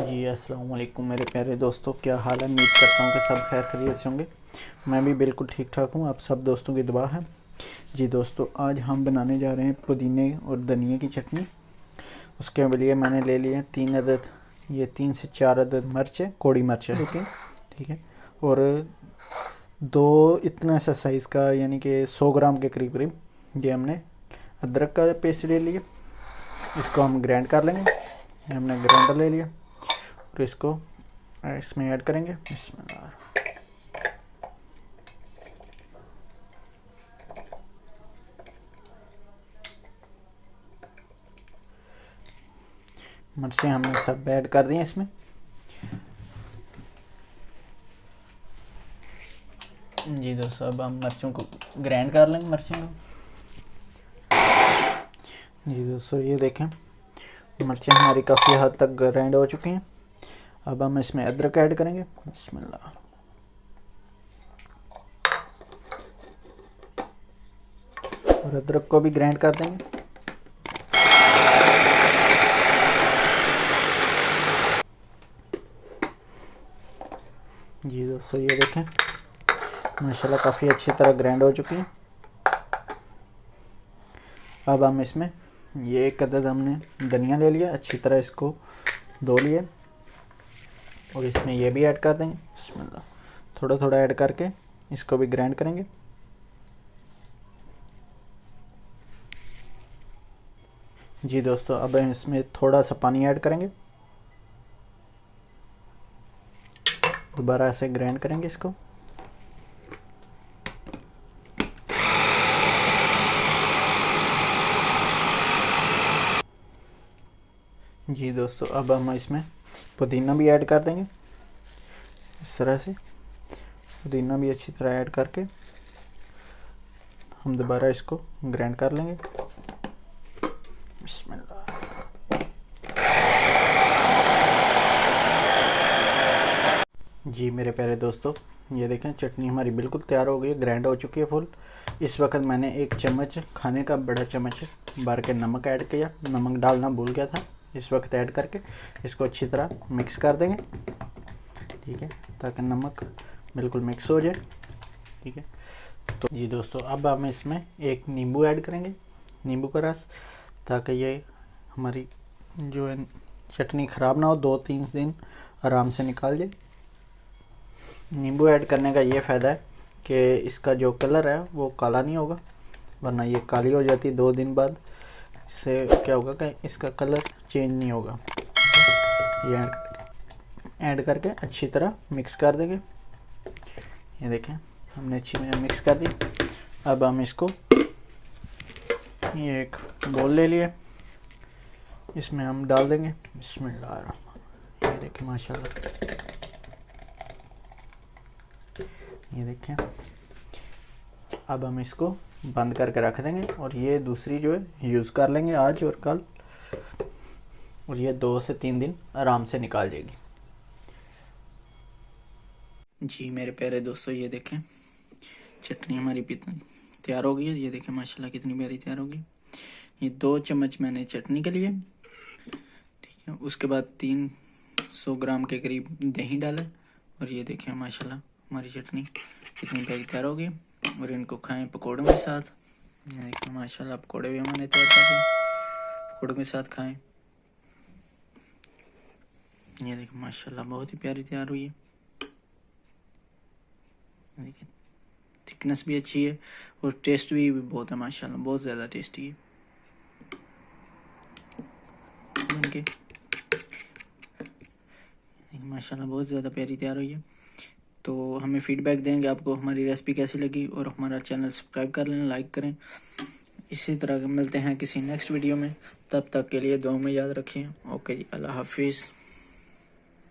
जी अस्सलाम वालेकुम मेरे प्यारे दोस्तों, क्या हाल है। उम्मीद करता हूँ कि सब खैर खैरियत से होंगे। मैं भी बिल्कुल ठीक ठाक हूँ। आप सब दोस्तों की दुआ है। जी दोस्तों, आज हम बनाने जा रहे हैं पुदीने और धनिया की चटनी। उसके लिए मैंने ले लिए 3 अदद, ये 3 से 4 अदद मिर्चें, कौड़ी मिर्च है लेकिन ठीक है। और 2 इतना सा साइज़ का यानी कि 100 ग्राम के करीब करीब ये हमने अदरक का पेस्ट ले लिया। इसको हम ग्राइंड कर लेंगे। हमने ग्राइंडर ले लिया और इसको इसमें ऐड करेंगे। बिस्मिल्लाह। मिर्चें हमने सब ऐड कर दी हैं इसमें। जी दोस्तों, अब हम मिर्चों को ग्राइंड कर लेंगे मिर्चों को। जी दोस्तों, ये देखें मिर्चें हमारी काफ़ी हद तक ग्राइंड हो चुकी हैं। अब हम इसमें अदरक ऐड करेंगे। बिस्मिल्लाह। और अदरक को भी ग्राइंड कर देंगे। जी दोस्तों, ये देखें माशाल्लाह काफ़ी अच्छी तरह ग्राइंड हो चुकी है। अब हम इसमें ये 1 अदद हमने धनिया ले लिया, अच्छी तरह इसको धो लिया और इसमें ये भी ऐड कर देंगे। बिस्मिल्लाह। थोड़ा थोड़ा ऐड करके इसको भी ग्राइंड करेंगे। जी दोस्तों, अब हम इसमें थोड़ा सा पानी ऐड करेंगे। दोबारा से ग्राइंड करेंगे इसको। जी दोस्तों, अब हम इसमें पुदीना भी ऐड कर देंगे। इस तरह से पुदीना भी अच्छी तरह ऐड करके हम दोबारा इसको ग्राइंड कर लेंगे। बिस्मिल्लाह। जी मेरे प्यारे दोस्तों, ये देखें चटनी हमारी बिल्कुल तैयार हो गई है, ग्राइंड हो चुकी है फुल। इस वक्त मैंने 1 चम्मच खाने का बड़ा चम्मच भर के नमक ऐड किया। नमक डालना भूल गया था। इस वक्त ऐड करके इसको अच्छी तरह मिक्स कर देंगे, ठीक है, ताकि नमक बिल्कुल मिक्स हो जाए, ठीक है। तो जी दोस्तों, अब हम इसमें 1 नींबू ऐड करेंगे, नींबू का रस, ताकि ये हमारी जो है चटनी ख़राब ना हो, 2-3 दिन आराम से निकाल जाए। नींबू ऐड करने का ये फ़ायदा है कि इसका जो कलर है वो काला नहीं होगा, वरना ये काली हो जाती है 2 दिन बाद। इससे क्या होगा कि इसका कलर चेंज नहीं होगा। ये ऐड करके अच्छी तरह मिक्स कर देंगे। ये देखें हमने अच्छी मिक्स कर दी। अब हम इसको ये एक बोल ले लिए, इसमें हम डाल देंगे। बिस्मिल्लाह। ये देखें माशाल्लाह, ये देखें। अब हम इसको बंद करके रख देंगे और ये दूसरी जो है यूज़ कर लेंगे आज और कल, और ये 2 से 3 दिन आराम से निकाल जाएगी। जी मेरे प्यारे दोस्तों, ये देखें चटनी हमारी तैयार हो गई है। ये देखें माशाल्लाह कितनी प्यारी तैयार होगी। ये 2 चम्मच मैंने चटनी के लिए, ठीक है। उसके बाद 300 ग्राम के करीब दही डाला और ये देखें माशाल्लाह हमारी चटनी कितनी प्यारी तैयार होगी। और इनको खाएं पकौड़ों के साथ। देखिए माशाल्लाह पकौड़े भी मैंने तैयार कर दिए, पकौड़ों के साथ खाएं। ये देखिए माशाल्लाह बहुत ही प्यारी तैयार हुई है। देखिए थिकनेस भी अच्छी है और टेस्ट भी बहुत है माशाल्लाह, बहुत ज़्यादा टेस्टी है। उनके माशाल्लाह बहुत ज़्यादा प्यारी तैयार हुई है। तो हमें फीडबैक देंगे आपको हमारी रेसिपी कैसी लगी, और हमारा चैनल सब्सक्राइब कर लें, लाइक करें। इसी तरह मिलते हैं किसी नेक्स्ट वीडियो में। तब तक के लिए दुआ में याद रखें। ओके जी, अल्लाह हाफिज़।